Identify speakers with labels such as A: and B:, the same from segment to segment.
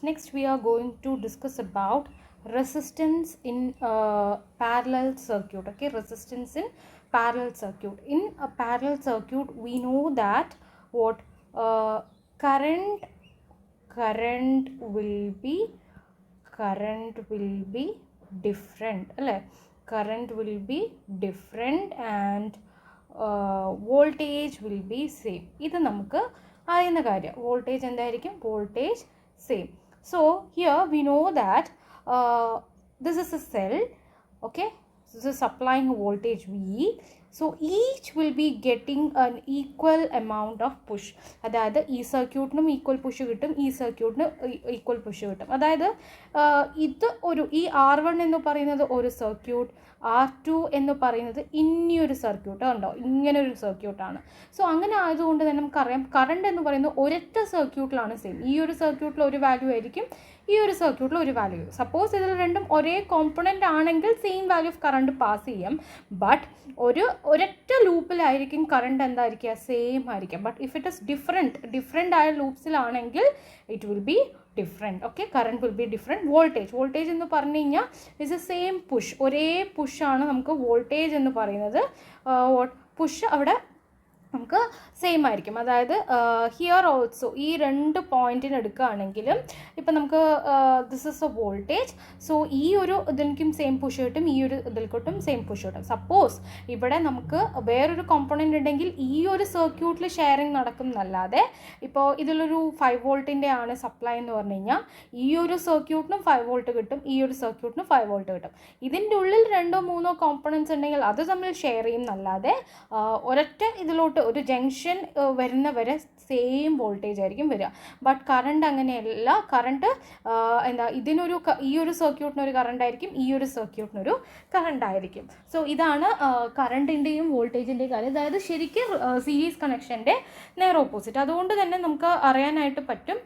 A: next we are going to discuss about resistance in parallel circuit. Okay, resistance in parallel circuit. In a parallel circuit, we know that what current will be different. Current will be different and voltage will be same. ഇത് നമുക്ക് അറിയുന്ന കാര്യം. Voltage എന്തായിരിക്കും? Voltage same. So here we know that this is a cell. Okay, this is supplying voltage V. So each will be getting an equal amount of push. അതായത് ഈ സർക്യൂട്ടിനും equal push കിട്ടും, ഈ സർക്യൂട്ടിന് ഈക്വൽ പുഷ് കിട്ടും. അതായത് ഇത് ഈ R1 എന്ന് പറയുന്നത് ഒരു സർക്യൂട്ട്, R2 എന്ന് പറയുന്നത് ഇനിയൊരു സർക്യൂട്ട് ഉണ്ടോ, ഇങ്ങനെ ഒരു സർക്യൂട്ടാണ്. സോ അങ്ങനെ ആയതുകൊണ്ട് തന്നെ നമുക്കറിയാം കറണ്ട് എന്ന് പറയുന്നത് ഒരൊറ്റ സർക്യൂട്ടിലാണ് സെയിം. ഈ ഒരു സർക്യൂട്ടിൽ ഒരു വാല്യൂ ആയിരിക്കും, ഈ ഒരു സർക്യൂട്ടിൽ ഒരു വാല്യൂ. സപ്പോസ് ഇതിൽ രണ്ടും ഒരേ കോമ്പണൻ്റ് ആണെങ്കിൽ same value of current pass ചെയ്യാം. ബട്ട് ഒരൊറ്റ ലൂപ്പിലായിരിക്കും കറണ്ട് എന്തായിരിക്കുക? സെയിം ആയിരിക്കും. But if it is different ആയ ലൂപ്സിലാണെങ്കിൽ it will be different. Okay, current will be different. Voltage എന്ന് പറഞ്ഞു കഴിഞ്ഞാൽ is the same push. ഒരേ പുഷാണ് നമുക്ക് വോൾട്ടേജ് എന്ന് പറയുന്നത്. പുഷ് അവിടെ നമുക്ക് സെയിം ആയിരിക്കും. അതായത് ഹിയർ ഓൾസോ ഈ രണ്ട് പോയിന്റിന് എടുക്കുകയാണെങ്കിലും ഇപ്പം നമുക്ക് this is A voltage. So ഈ ഒരു ഇതിലേക്കും സെയിം പുഷ് കിട്ടും, ഈ ഒരു ഇതിൽക്കൊട്ടും സെയിം പുഷ് കിട്ടും. സപ്പോസ് ഇവിടെ നമുക്ക് വേറൊരു കോമ്പണൻ്റ് ഉണ്ടെങ്കിൽ ഈ ഒരു സർക്യൂട്ടിൽ ഷെയറിങ് നടക്കും എന്നല്ലാതെ, ഇപ്പോൾ ഇതിലൊരു 5 വോൾട്ടിൻ്റെ ആണ് സപ്ലൈ എന്ന് പറഞ്ഞു കഴിഞ്ഞാൽ ഈ ഒരു സർക്യൂട്ടിനും 5 വോൾട്ട് കിട്ടും, ഈ ഒരു സർക്യൂട്ടിനും 5 വോൾട്ട് കിട്ടും. ഇതിൻ്റെ ഉള്ളിൽ 2-3 കോമ്പണൻസ് ഉണ്ടെങ്കിൽ അത് തമ്മിൽ ഷെയർ ചെയ്യും എന്നല്ലാതെ ഒരൊറ്റ ഇതിലോട്ട് ഒരു ജംഗ്ഷൻ വരുന്ന വരെ സെയിം വോൾട്ടേജ് ആയിരിക്കും വരിക. ബട്ട് കറണ്ട് അങ്ങനെയല്ല. കറണ്ട് ഈ ഒരു സർക്യൂട്ടിനൊരു കറണ്ട് ആയിരിക്കും, ഈ ഒരു സർക്യൂട്ടിനൊരു കറണ്ട് ആയിരിക്കും. സോ ഇതാണ് കറണ്ടിൻ്റെയും വോൾട്ടേജിൻ്റെയും കാര്യം. അതായത് ശരിക്കും സീരീസ് കണക്ഷൻ്റെ നേർ ഓപ്പോസിറ്റ്. അതുകൊണ്ട് തന്നെ നമുക്ക് അറിയാനായിട്ട് പറ്റും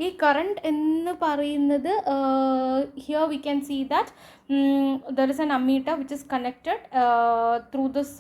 A: ഈ കറണ്ട് എന്ന് പറയുന്നത് here we can see that there is an ammeter which is connected through this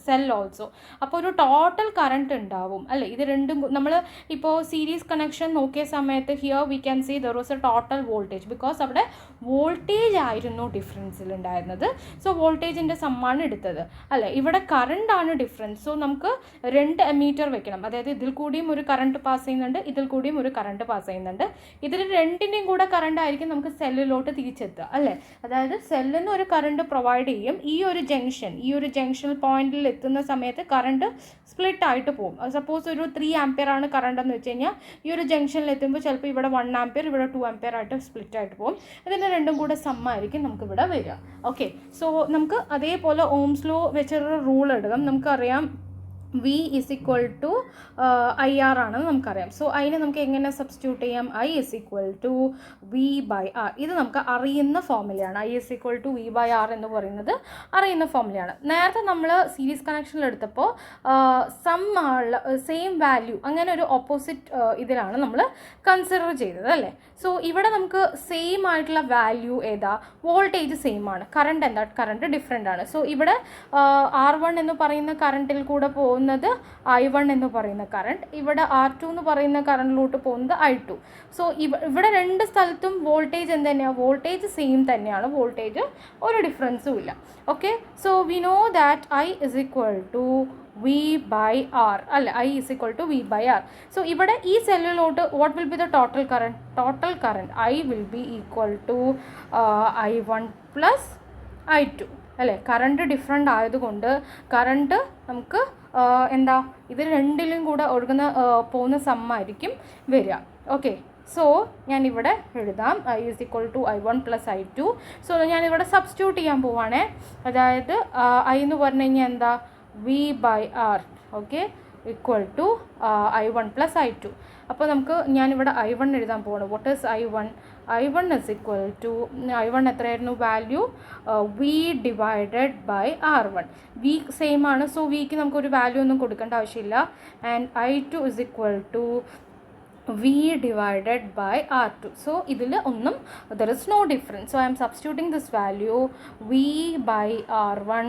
A: cell also. അപ്പോൾ ഒരു ടോട്ടൽ കറണ്ട് ഉണ്ടാവും അല്ലേ? ഇത് രണ്ടും നമ്മൾ ഇപ്പോൾ സീരീസ് കണക്ഷൻ നോക്കിയ സമയത്ത് here we can see there was a total voltage, because അവിടെ വോൾട്ടേജ് ആയിരുന്നു ഡിഫറൻസിൽ ഉണ്ടായിരുന്നത്. സോ വോൾട്ടേജിൻ്റെ സമ്മാണ് എടുത്തത് അല്ലേ? ഇവിടെ കറണ്ട് ആണ് ഡിഫറൻസ്. സോ നമുക്ക് 2 അമ്മീറ്റർ വെക്കണം. അതായത് ഇതിൽ കൂടിയും ഒരു കറണ്ട് പാസ് ചെയ്യുന്നുണ്ട്, ഇതിൽ കൂടിയും ഒരു കറണ്ട് പാസ് ചെയ്യുന്നുണ്ട്. ഇതിൽ രണ്ടിൻ്റെയും കൂടെ കറണ്ട് ആയിരിക്കും നമുക്ക് സെല്ലിലോട്ട് തിരിച്ചെത്തുക അല്ലേ? അതായത് സെല്ലിന് ഒരു കറണ്ട് പ്രൊവൈഡ് ചെയ്യും. ഈ ഒരു ജംഗ്ഷൻ പോയിന്റിൽ എത്തുന്ന സമയത്ത് കറണ്ട് സ്പ്ലിറ്റ് ആയിട്ട് പോകും. സപ്പോസ് ഒരു 3 ആംപിയർ ആണ് കറണ്ട് എന്ന് വെച്ച് കഴിഞ്ഞാൽ ഈ ഒരു ജംഗ്ഷനിൽ എത്തുമ്പോൾ ചിലപ്പോൾ ഇവിടെ 1 ആംപിയർ, ഇവിടെ 2 ആംപിയർ ആയിട്ട് സ്പ്ലിറ്റ് ആയിട്ട് പോകും. ഇതിൻ്റെ രണ്ടും കൂടെ സമ്മായിരിക്കും നമുക്ക് ഇവിടെ വരിക. ഓക്കെ, സോ നമുക്ക് അതേപോലെ ഓംസ് ലോ വെച്ചൊരു റൂൾ എടുക്കാം. നമുക്കറിയാം V is equal to IR ആണെന്ന് നമുക്കറിയാം. സോ അതിനെ നമുക്ക് എങ്ങനെ സബ്സ്റ്റിറ്റ്യൂട്ട് ചെയ്യാം? I is equal to V by R. ഇത് നമുക്ക് അറിയുന്ന ഫോർമുലയാണ്. I is equal to V by R എന്ന് പറയുന്നത് അറിയുന്ന ഫോർമുലയാണ്. നേരത്തെ നമ്മൾ സീരീസ് കണക്ഷനിൽ എടുത്തപ്പോൾ സെയിം വാല്യൂ അങ്ങനെ ഒരു ഓപ്പോസിറ്റ് ഇതിലാണ് നമ്മൾ കൺസിഡർ ചെയ്തത് അല്ലേ? സോ ഇവിടെ നമുക്ക് സെയിം ആയിട്ടുള്ള വാല്യൂ ഏതാ? വോൾട്ടേജ് സെയിം ആണ്, കറണ്ട് എന്താ? കറണ്ട് ഡിഫറെൻ്റ് ആണ്. സോ ഇവിടെ R1 എന്ന് പറയുന്ന കറണ്ടിൽ കൂടെ പോകുന്നത് I1 എന്ന് പറയുന്ന കറണ്ട്, ഇവിടെ R2 എന്ന് പറയുന്ന കറണ്ടിലോട്ട് പോകുന്നത് I2. സോ ഇവിടെ രണ്ട് സ്ഥലത്തും വോൾട്ടേജ് എന്ത് തന്നെയാണ്? വോൾട്ടേജ് സെയിം തന്നെയാണ്, വോൾട്ടേജ് ഒരു ഡിഫറൻസും ഇല്ല. Okay, so we know that I is equal to V by R അല്ല, I is equal to V by R. So ഇവിടെ ഈ സെല്ലിലോട്ട് what will be the total current? I will be equal to I1 plus I2 അല്ലേ? Current different ആയതുകൊണ്ട് current നമുക്ക് എന്താ ഇത് രണ്ടിലും കൂടെ പോകുന്ന സമ്മായിരിക്കും വരിക. ഓക്കെ, സോ ഞാനിവിടെ എഴുതാം I is equal to I1 plus I2. So ഞാനിവിടെ സബ്സ്റ്റിറ്റ്യൂട്ട് ചെയ്യാൻ പോവാണേ. അതായത് I എന്ന് പറഞ്ഞു കഴിഞ്ഞാൽ എന്താ? V by R. Okay, equal to I1 plus I2. അപ്പോൾ ഞാനിവിടെ I1 എഴുതാൻ പോവാണ്. What is I1? I1 is equal to I1 എത്രയായിരുന്നു value? V divided by R1. V same ആണ്. സോ വിക്ക് നമുക്കൊരു വാല്യൂ ഒന്നും കൊടുക്കേണ്ട ആവശ്യമില്ല. And I2 is equal to V divided by R2. So ഇതിൽ ഒന്നും there is no difference. So I am substituting this value V by R1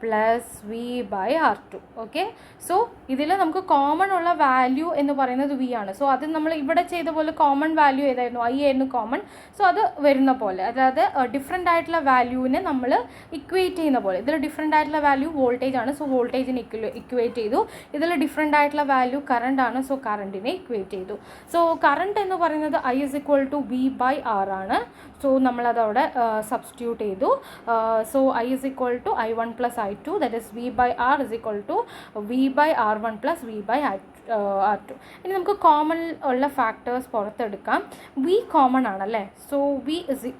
A: plus V by R two. Okay, so ഇതിൽ നമുക്ക് common ഉള്ള value എന്ന് പറയുന്നത് V ആണ്. So അത് നമ്മൾ ഇവിടെ ചെയ്ത പോലെ കോമൺ വാല്യൂ ഏതായിരുന്നു? ഐ ആയിരുന്നു കോമൺ. സോ അത് വരുന്ന പോലെ, അതായത് ഡിഫറെൻ്റ് ആയിട്ടുള്ള വാല്യൂവിനെ നമ്മൾ ഇക്വേറ്റ് ചെയ്യുന്ന പോലെ. ഇതിൽ ഡിഫറെൻ്റ് ആയിട്ടുള്ള വാല്യൂ വോൾട്ടേജ് ആണ്, സോ വോൾട്ടേജിനെ ഇക്വേറ്റ് ചെയ്തു. ഇതിൽ ഡിഫറെൻ്റ് ആയിട്ടുള്ള വാല്യൂ കറണ്ട് ആണ്, സോ കറണ്ടിനെ ഇക്വേറ്റ് ചെയ്തു. സോ കറണ്ട് എന്ന് പറയുന്നത് I is equal to V by R ആണ്. സോ നമ്മളതവിടെ സബ്സ്റ്റിറ്റ്യൂട്ട് ചെയ്തു. So I is equal to I1 plus I2, that is V by R is equal to V by R1 plus V by R2. ഇനി നമുക്ക് common ഉള്ള factors പുറത്തെടുക്കാം. V common ആണല്ലേ, so we is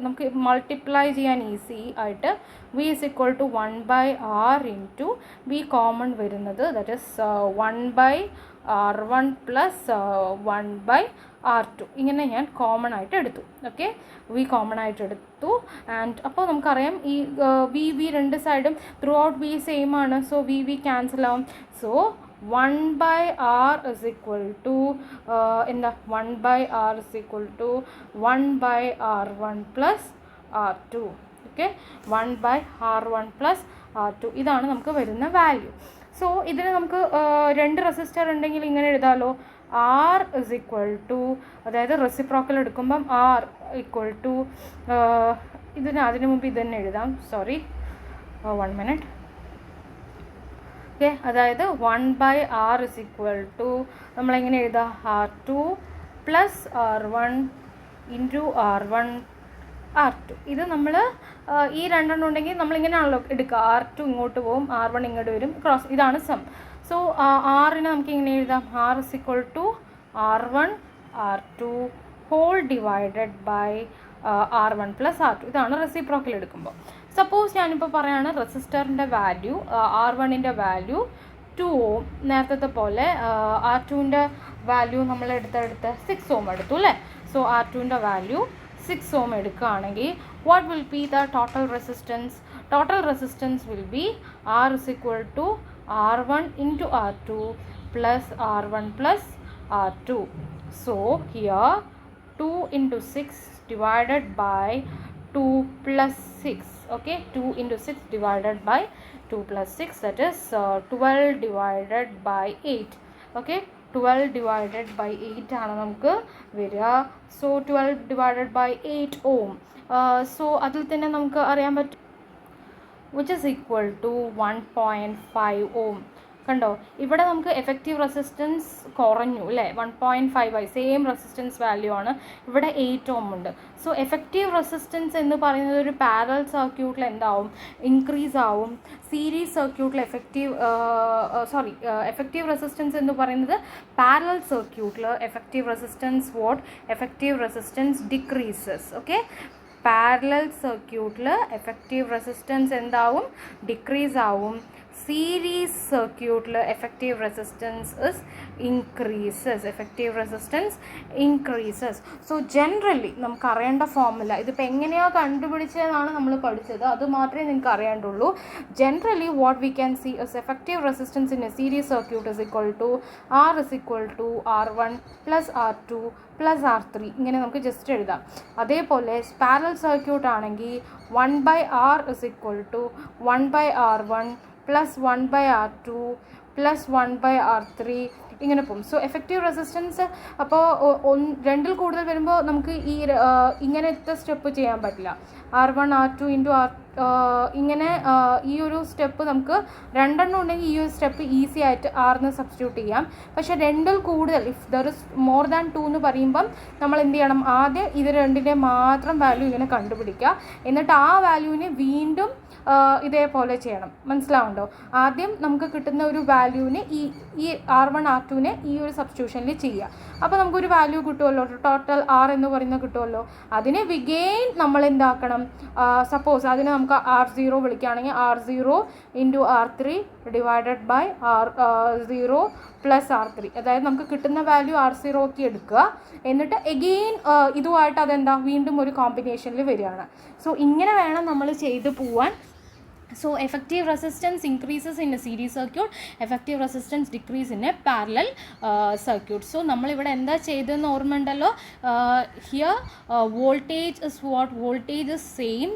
A: നമുക്ക് multiply ചെയ്യാൻ easy ആയിട്ട് V is equal to 1 by R into V common വരുന്നത് that is 1 by R1 plus 1 by R2. ഇങ്ങനെ ഞാൻ കോമൺ ആയിട്ട് എടുത്തു. ഓക്കെ, വി കോമൺ ആയിട്ട് എടുത്തു. ആൻഡ് അപ്പോൾ നമുക്കറിയാം ഈ വി രണ്ട് സൈഡും ത്രൂ ഔട്ട് വി സെയിം ആണ്. സോ വി ക്യാൻസൽ ആവും. So 1 by R is equal to എന്താ 1 by R is equal to 1 by R1 plus R2. Okay, 1 by R1 plus R2 ഇതാണ് നമുക്ക് വരുന്ന വാല്യൂ. സോ ഇതിന് നമുക്ക് രണ്ട് റെസിസ്റ്റർ ഉണ്ടെങ്കിൽ ഇങ്ങനെ എഴുതാമല്ലോ. ആർ ഇസ് ഈക്വൽ ടു, അതായത് റെസിപ്രോക്കൽ എടുക്കുമ്പം ആർ ഈക്വൽ ടു അതിന് മുമ്പ് ഇത് തന്നെ എഴുതാം. Sorry, 1 minute. ഓക്കെ, അതായത് 1 by R is equal to നമ്മളെങ്ങനെ എഴുതാം? R2 plus R1 into R1 R2. ഇത് നമ്മൾ ഈ രണ്ടെണ്ണം ഉണ്ടെങ്കിൽ നമ്മളിങ്ങനെയാണല്ലോ എടുക്കുക. R2 ഇങ്ങോട്ട് പോകും, R1 ഇങ്ങോട്ട് വരും, ക്രോസ്. ഇതാണ് സം. സോ ആറിനെ നമുക്ക് ഇങ്ങനെ എഴുതാം. R is equal to R1 R2 whole divided by R1 plus R2. ഇതാണ് റെസിപ്രോക്കൽ എടുക്കുമ്പോൾ. സപ്പോസ് ഞാനിപ്പോൾ പറയുകയാണ് റെസിസ്റ്ററിൻ്റെ വാല്യൂ R1ൻ്റെ വാല്യൂ 2 ഓം, നേരത്തെ പോലെ R2ൻ്റെ വാല്യൂ നമ്മൾ എടുത്തെടുത്ത് 6 ഓം എടുത്തു അല്ലേ. സോ R2ൻ്റെ വാല്യൂ 6 ഓം എടുക്കുകയാണെങ്കിൽ what will be the total resistance? Total resistance will be R is equal to R1 into R2 plus R1 plus R2. So here 2 into 6 divided by 2 plus 6. Okay, 2 into 6 divided by 2 plus 6, that is 12 divided by 8. Okay, 12 divided by 8 ആണ് നമുക്ക് വരിക. So 12 divided by 8 ohm. So അതിൽ തന്നെ നമുക്ക് അറിയാൻ പറ്റും which is equal to 1.5 ohm. കണ്ടോ, ഇവിടെ നമുക്ക് എഫക്റ്റീവ് റെസിസ്റ്റൻസ് കുറഞ്ഞു അല്ലേ, 1.5 ആയി. സെയിം റെസിസ്റ്റൻസ് വാല്യൂ ആണ്, ഇവിടെ 8 ഓം ഉണ്ട്. സോ എഫക്റ്റീവ് റെസിസ്റ്റൻസ് എന്ന് പറയുന്നത് ഒരു പാരലൽ സർക്യൂട്ടിൽ എന്താവും? ഇൻക്രീസ് ആവും. സീരീസ് സർക്യൂട്ടിൽ എഫക്റ്റീവ് റെസിസ്റ്റൻസ് എന്ന് പറയുന്നത് പാരലൽ സർക്യൂട്ടിൽ effective resistance effective resistance decreases. Okay, parallel സർക്യൂട്ടിൽ എഫക്റ്റീവ് റെസിസ്റ്റൻസ് എന്താവും? ഡിക്രീസ് ആവും. സീരീസ് സർക്യൂട്ടിൽ effective resistance increases. So generally നമുക്ക് അറിയേണ്ട ഫോർമുല, ഇതിപ്പോൾ എങ്ങനെയാണ് കണ്ടുപിടിച്ചതെന്നാണ് നമ്മൾ പഠിച്ചത്, അത് മാത്രമേ നിങ്ങൾക്ക് അറിയേണ്ടുള്ളൂ. Generally what we can see is effective resistance in a series circuit is equal to R is equal to R1 plus R2 plus R3. ഇങ്ങനെ നമുക്ക് ജസ്റ്റ് എഴുതാം. അതേപോലെ പാരലൽ സർക്യൂട്ട് ആണെങ്കിൽ 1 by R is equal to 1 by R1 plus 1 by R2 plus 1 by R3 ഇങ്ങനെ പോകും. So effective resistance അപ്പോൾ രണ്ടിൽ കൂടുതൽ വരുമ്പോൾ നമുക്ക് ഈ ഇങ്ങനത്തെ സ്റ്റെപ്പ് ചെയ്യാൻ പറ്റില്ല. R1 R2 ഇൻറ്റു ഇങ്ങനെ ഈ ഒരു സ്റ്റെപ്പ് നമുക്ക് രണ്ടെണ്ണം ഉണ്ടെങ്കിൽ ഈ ഒരു സ്റ്റെപ്പ് ഈസി ആയിട്ട് ആറിന് സബ്സ്റ്റിറ്റ്യൂട്ട് ചെയ്യാം. പക്ഷേ രണ്ടിൽ കൂടുതൽ, if there is more than 2 എന്ന് പറയുമ്പം നമ്മൾ എന്ത് ചെയ്യണം? ആദ്യം ഇത് രണ്ടിൻ്റെ മാത്രം വാല്യൂ ഇങ്ങനെ കണ്ടുപിടിക്കുക. എന്നിട്ട് ആ വാല്യൂവിനെ വീണ്ടും ഇതേപോലെ ചെയ്യണം. മനസ്സിലാവുണ്ടോ? ആദ്യം നമുക്ക് കിട്ടുന്ന ഒരു വാല്യൂവിന് ഈ R1 R2നെ ഈ ഒരു സബ്സ്റ്റിറ്റ്യൂഷനിൽ ചെയ്യുക. അപ്പോൾ നമുക്കൊരു വാല്യൂ കിട്ടുമല്ലോ, ടോട്ടൽ R എന്ന് പറയുന്നത് കിട്ടുമല്ലോ. അതിനെ വിഗെയിൻ നമ്മൾ എന്താക്കണം? സപ്പോസ് അതിനെ നമുക്ക് R0 വിളിക്കുകയാണെങ്കിൽ R0 into R3 divided by R0 plus R3. അതായത് നമുക്ക് കിട്ടുന്ന വാല്യൂ R0 ഒക്കെ എടുക്കുക. എന്നിട്ട് എഗെയിൻ ഇതുമായിട്ട് അതെന്താ വീണ്ടും ഒരു കോമ്പിനേഷനിൽ വരികയാണ്. സോ ഇങ്ങനെ വേണം നമ്മൾ ചെയ്തു പോവാൻ. So effective resistance increases in a series circuit, effective resistance decrease in a parallel circuit. So നമ്മളിവിടെ എന്താ ചെയ്തതെന്ന് ഓർമ്മയുണ്ടല്ലോ, here voltage is what, voltage is same,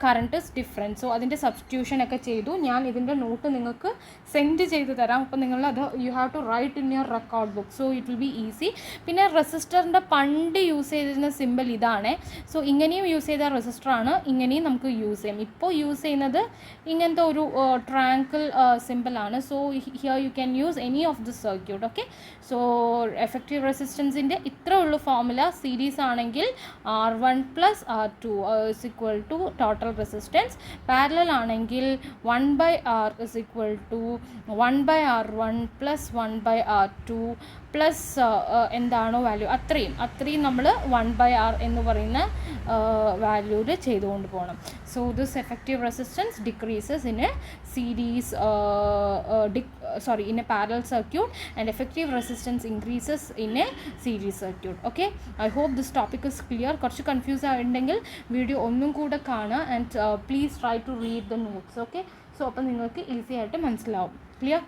A: current is different. So അതിൻ്റെ സബ്സ്റ്റിറ്റ്യൂഷൻ ഒക്കെ ചെയ്തു. ഞാൻ ഇതിൻ്റെ നോട്ട് നിങ്ങൾക്ക് സെൻഡ് ചെയ്ത് തരാം, അപ്പോൾ നിങ്ങളത് you have to write in your record book, so it will be easy. പിന്നെ റെസിസ്റ്ററിൻ്റെ പണ്ട് യൂസ് ചെയ്തിരുന്ന സിമ്പിൾ ഇതാണ്. സോ ഇങ്ങനെയും യൂസ് ചെയ്ത റെസിസ്റ്ററാണ്, ഇങ്ങനെയും നമുക്ക് യൂസ് ചെയ്യാം. ഇപ്പോൾ യൂസ് ചെയ്യുന്നത് ഇങ്ങനത്തെ ഒരു ട്രയാങ്കിൾ സിമ്പിളാണ്. So here you can use any of the circuit. Okay, so effective റെസിസ്റ്റൻസിൻ്റെ ഇത്ര ഉള്ളു ഫോർമുല. സീരീസ് ആണെങ്കിൽ R1 + R2 is equal to total resistance. Parallel ആണെങ്കിൽ 1/R is equal to 1/R1 + 1/R2 plus എന്താണോ വാല്യൂ അത്രയും നമ്മൾ 1/R എന്ന് പറയുന്ന വാല്യൂല് ചെയ്തുകൊണ്ട് പോകണം. So this effective resistance decreases in a series in a parallel circuit, and effective resistance increases in a series circuit. Okay, I hope this topic is clear. കുറച്ച് confuse ആയിട്ടുണ്ടെങ്കിൽ video ഒന്നും കൂടെ കാണുക, and please try to read the notes. Okay, so അപ്പം നിങ്ങൾക്ക് easy ആയിട്ട് മനസ്സിലാവും. Clear?